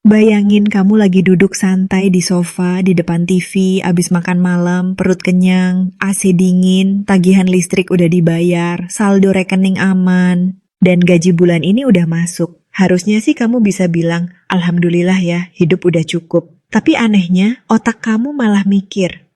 Bayangin kamu lagi duduk santai di sofa, di depan TV, abis makan malam, perut kenyang, AC dingin, tagihan listrik udah dibayar, saldo rekening aman, dan gaji bulan ini udah masuk. Harusnya sih kamu bisa bilang, Alhamdulillah ya, hidup udah cukup. Tapi anehnya, otak kamu malah mikir,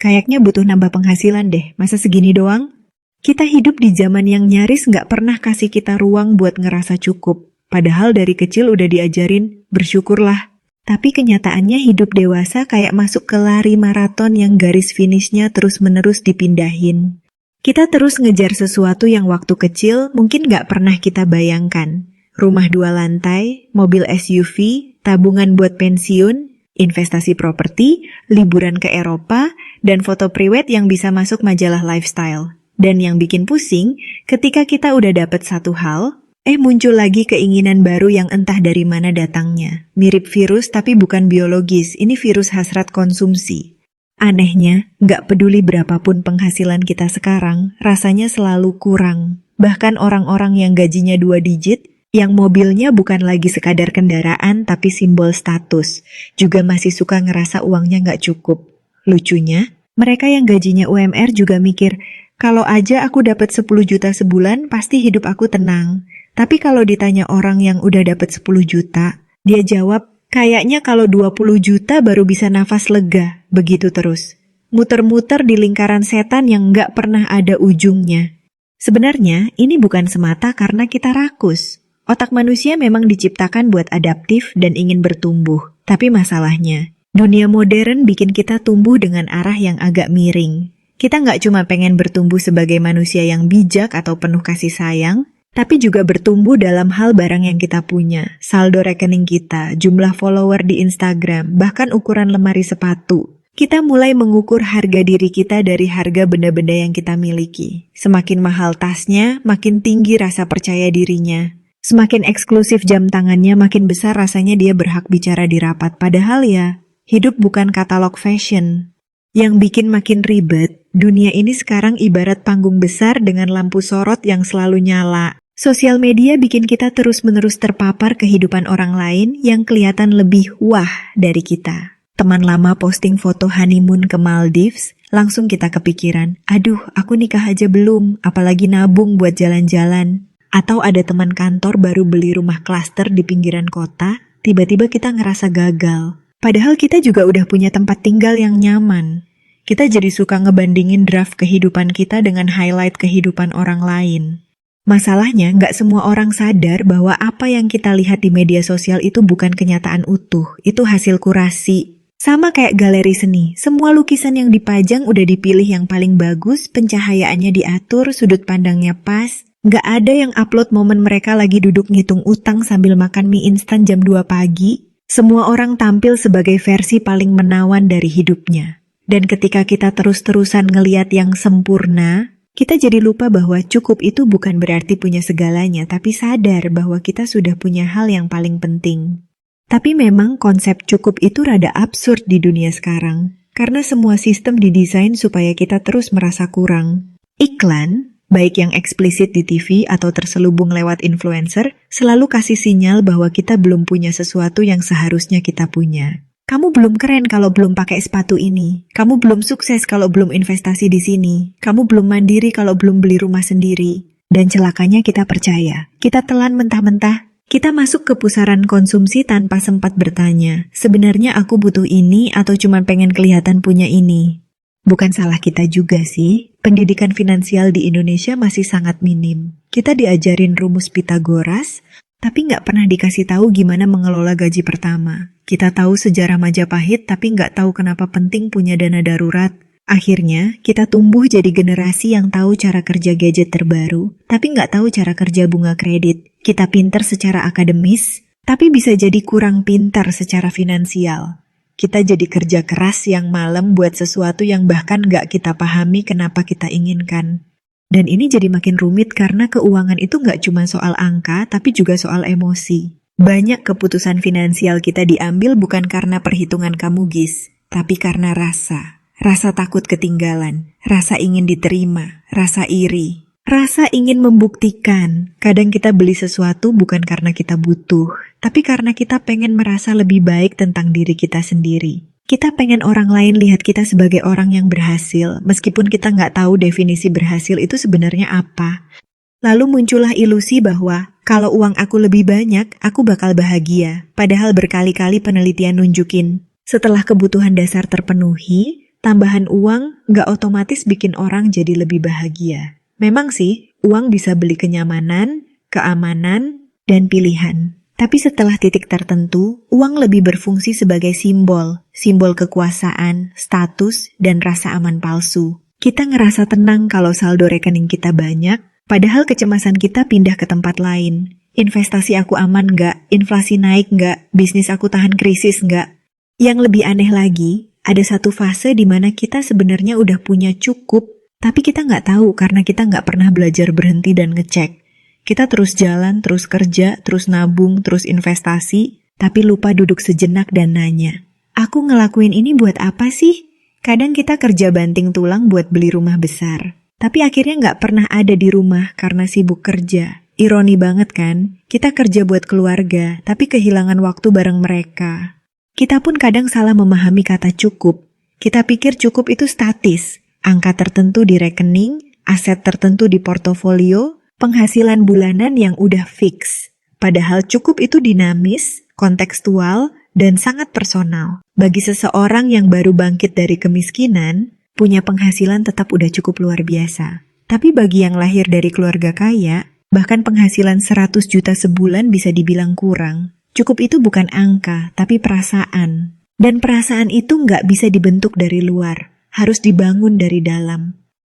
kayaknya butuh nambah penghasilan deh, masa segini doang? Kita hidup di zaman yang nyaris nggak pernah kasih kita ruang buat ngerasa cukup. Padahal dari kecil udah diajarin, bersyukurlah. Tapi kenyataannya hidup dewasa kayak masuk ke lari maraton yang garis finishnya terus-menerus dipindahin. Kita terus ngejar sesuatu yang waktu kecil mungkin nggak pernah kita bayangkan. Rumah 2 lantai, mobil SUV, tabungan buat pensiun, investasi properti, liburan ke Eropa, dan foto priwet yang bisa masuk majalah lifestyle. Dan yang bikin pusing, ketika kita udah dapet satu hal, muncul lagi keinginan baru yang entah dari mana datangnya. Mirip virus tapi bukan biologis, ini virus hasrat konsumsi. Anehnya, nggak peduli berapapun penghasilan kita sekarang, rasanya selalu kurang. Bahkan orang-orang yang gajinya 2 digit, yang mobilnya bukan lagi sekadar kendaraan tapi simbol status, juga masih suka ngerasa uangnya nggak cukup. Lucunya, mereka yang gajinya UMR juga mikir, kalau aja aku dapat 10 juta sebulan, pasti hidup aku tenang. Tapi kalau ditanya orang yang udah dapat 10 juta, dia jawab, kayaknya kalau 20 juta baru bisa nafas lega, begitu terus. Muter-muter di lingkaran setan yang nggak pernah ada ujungnya. Sebenarnya, ini bukan semata karena kita rakus. Otak manusia memang diciptakan buat adaptif dan ingin bertumbuh. Tapi masalahnya, dunia modern bikin kita tumbuh dengan arah yang agak miring. Kita nggak cuma pengen bertumbuh sebagai manusia yang bijak atau penuh kasih sayang, tapi juga bertumbuh dalam hal barang yang kita punya, saldo rekening kita, jumlah follower di Instagram, bahkan ukuran lemari sepatu. Kita mulai mengukur harga diri kita dari harga benda-benda yang kita miliki. Semakin mahal tasnya, makin tinggi rasa percaya dirinya. Semakin eksklusif jam tangannya, makin besar rasanya dia berhak bicara di rapat. Padahal ya, hidup bukan katalog fashion. Yang bikin makin ribet, dunia ini sekarang ibarat panggung besar dengan lampu sorot yang selalu nyala. Sosial media bikin kita terus-menerus terpapar kehidupan orang lain yang kelihatan lebih wah dari kita. Teman lama posting foto honeymoon ke Maldives, langsung kita kepikiran, aduh aku nikah aja belum, apalagi nabung buat jalan-jalan. Atau ada teman kantor baru beli rumah klaster di pinggiran kota, tiba-tiba kita ngerasa gagal. Padahal kita juga udah punya tempat tinggal yang nyaman. Kita jadi suka ngebandingin draft kehidupan kita dengan highlight kehidupan orang lain. Masalahnya, nggak semua orang sadar bahwa apa yang kita lihat di media sosial itu bukan kenyataan utuh, itu hasil kurasi. Sama kayak galeri seni, semua lukisan yang dipajang udah dipilih yang paling bagus, pencahayaannya diatur, sudut pandangnya pas. Nggak ada yang upload momen mereka lagi duduk ngitung utang sambil makan mie instan jam 2 pagi. Semua orang tampil sebagai versi paling menawan dari hidupnya. Dan ketika kita terus-terusan ngeliat yang sempurna, kita jadi lupa bahwa cukup itu bukan berarti punya segalanya, tapi sadar bahwa kita sudah punya hal yang paling penting. Tapi memang konsep cukup itu rada absurd di dunia sekarang, karena semua sistem didesain supaya kita terus merasa kurang. Iklan, baik yang eksplisit di TV atau terselubung lewat influencer, selalu kasih sinyal bahwa kita belum punya sesuatu yang seharusnya kita punya. Kamu belum keren kalau belum pakai sepatu ini. Kamu belum sukses kalau belum investasi di sini. Kamu belum mandiri kalau belum beli rumah sendiri. Dan celakanya kita percaya. Kita telan mentah-mentah. Kita masuk ke pusaran konsumsi tanpa sempat bertanya, sebenarnya aku butuh ini atau cuma pengen kelihatan punya ini? Bukan salah kita juga sih. Pendidikan finansial di Indonesia masih sangat minim. Kita diajarin rumus Pitagoras, tapi nggak pernah dikasih tahu gimana mengelola gaji pertama. Kita tahu sejarah Majapahit, tapi nggak tahu kenapa penting punya dana darurat. Akhirnya, kita tumbuh jadi generasi yang tahu cara kerja gadget terbaru, tapi nggak tahu cara kerja bunga kredit. Kita pintar secara akademis, tapi bisa jadi kurang pintar secara finansial. Kita jadi kerja keras yang malam buat sesuatu yang bahkan nggak kita pahami kenapa kita inginkan. Dan ini jadi makin rumit karena keuangan itu nggak cuma soal angka, tapi juga soal emosi. Banyak keputusan finansial kita diambil bukan karena perhitungan kamu Gis, tapi karena rasa. Rasa takut ketinggalan, rasa ingin diterima, rasa iri. Rasa ingin membuktikan. Kadang kita beli sesuatu bukan karena kita butuh, tapi karena kita pengen merasa lebih baik tentang diri kita sendiri. Kita pengen orang lain lihat kita sebagai orang yang berhasil, meskipun kita nggak tahu definisi berhasil itu sebenarnya apa. Lalu muncullah ilusi bahwa kalau uang aku lebih banyak, aku bakal bahagia. Padahal berkali-kali penelitian nunjukin, setelah kebutuhan dasar terpenuhi, tambahan uang nggak otomatis bikin orang jadi lebih bahagia. Memang sih, uang bisa beli kenyamanan, keamanan, dan pilihan. Tapi setelah titik tertentu, uang lebih berfungsi sebagai simbol kekuasaan, status, dan rasa aman palsu. Kita ngerasa tenang kalau saldo rekening kita banyak, padahal kecemasan kita pindah ke tempat lain. Investasi aku aman nggak? Inflasi naik nggak? Bisnis aku tahan krisis nggak? Yang lebih aneh lagi, ada satu fase di mana kita sebenarnya udah punya cukup, tapi kita nggak tahu karena kita nggak pernah belajar berhenti dan ngecek. Kita terus jalan, terus kerja, terus nabung, terus investasi, tapi lupa duduk sejenak dan nanya, aku ngelakuin ini buat apa sih? Kadang kita kerja banting tulang buat beli rumah besar, tapi akhirnya nggak pernah ada di rumah karena sibuk kerja. Ironi banget kan? Kita kerja buat keluarga, tapi kehilangan waktu bareng mereka. Kita pun kadang salah memahami kata cukup. Kita pikir cukup itu statis. Angka tertentu di rekening, aset tertentu di portofolio, penghasilan bulanan yang udah fix. Padahal cukup itu dinamis, kontekstual, dan sangat personal. Bagi seseorang yang baru bangkit dari kemiskinan, punya penghasilan tetap udah cukup luar biasa. Tapi bagi yang lahir dari keluarga kaya, bahkan penghasilan 100 juta sebulan bisa dibilang kurang. Cukup itu bukan angka, tapi perasaan. Dan perasaan itu nggak bisa dibentuk dari luar. Harus dibangun dari dalam.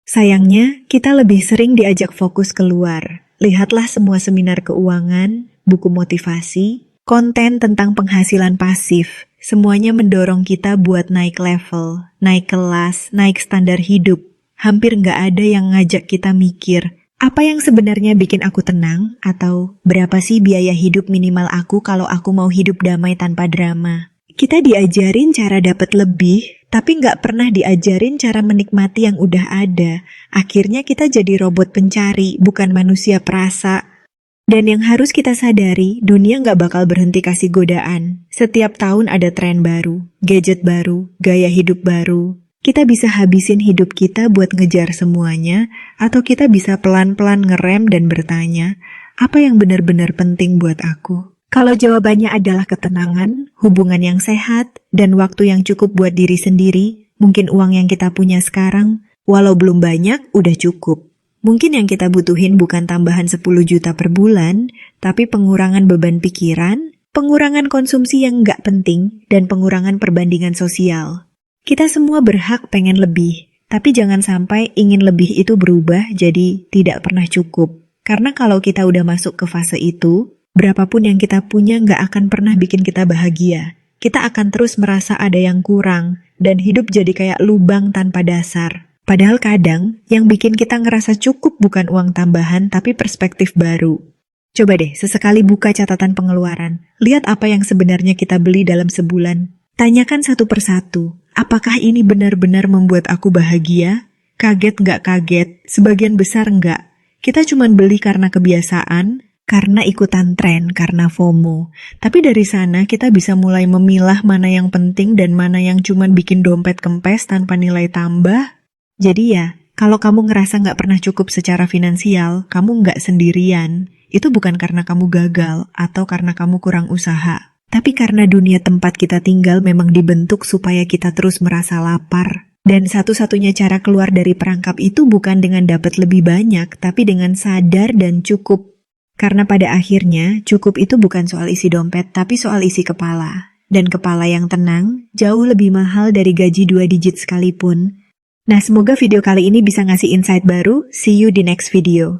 Sayangnya, kita lebih sering diajak fokus keluar. Lihatlah semua seminar keuangan, buku motivasi, konten tentang penghasilan pasif. Semuanya mendorong kita buat naik level, naik kelas, naik standar hidup. Hampir nggak ada yang ngajak kita mikir, apa yang sebenarnya bikin aku tenang? Atau berapa sih biaya hidup minimal aku kalau aku mau hidup damai tanpa drama? Kita diajarin cara dapat lebih, tapi nggak pernah diajarin cara menikmati yang udah ada. Akhirnya kita jadi robot pencari, bukan manusia perasa. Dan yang harus kita sadari, dunia nggak bakal berhenti kasih godaan. Setiap tahun ada tren baru, gadget baru, gaya hidup baru. Kita bisa habisin hidup kita buat ngejar semuanya, atau kita bisa pelan-pelan ngerem dan bertanya, apa yang benar-benar penting buat aku? Kalau jawabannya adalah ketenangan, hubungan yang sehat, dan waktu yang cukup buat diri sendiri, mungkin uang yang kita punya sekarang, walau belum banyak, udah cukup. Mungkin yang kita butuhin bukan tambahan 10 juta per bulan, tapi pengurangan beban pikiran, pengurangan konsumsi yang nggak penting, dan pengurangan perbandingan sosial. Kita semua berhak pengen lebih, tapi jangan sampai ingin lebih itu berubah jadi tidak pernah cukup. Karena kalau kita udah masuk ke fase itu, berapapun yang kita punya nggak akan pernah bikin kita bahagia. Kita akan terus merasa ada yang kurang, dan hidup jadi kayak lubang tanpa dasar. Padahal kadang, yang bikin kita ngerasa cukup bukan uang tambahan, tapi perspektif baru. Coba deh, sesekali buka catatan pengeluaran. Lihat apa yang sebenarnya kita beli dalam sebulan. Tanyakan satu persatu, apakah ini benar-benar membuat aku bahagia? Kaget nggak kaget? Sebagian besar nggak. Kita cuma beli karena kebiasaan, karena ikutan tren, karena FOMO. Tapi dari sana kita bisa mulai memilah mana yang penting dan mana yang cuma bikin dompet kempes tanpa nilai tambah. Jadi ya, kalau kamu ngerasa nggak pernah cukup secara finansial, kamu nggak sendirian. Itu bukan karena kamu gagal atau karena kamu kurang usaha. Tapi karena dunia tempat kita tinggal memang dibentuk supaya kita terus merasa lapar. Dan satu-satunya cara keluar dari perangkap itu bukan dengan dapat lebih banyak, tapi dengan sadar dan cukup. Karena pada akhirnya, cukup itu bukan soal isi dompet, tapi soal isi kepala. Dan kepala yang tenang, jauh lebih mahal dari gaji 2 digit sekalipun. Nah, semoga video kali ini bisa ngasih insight baru. See you di next video.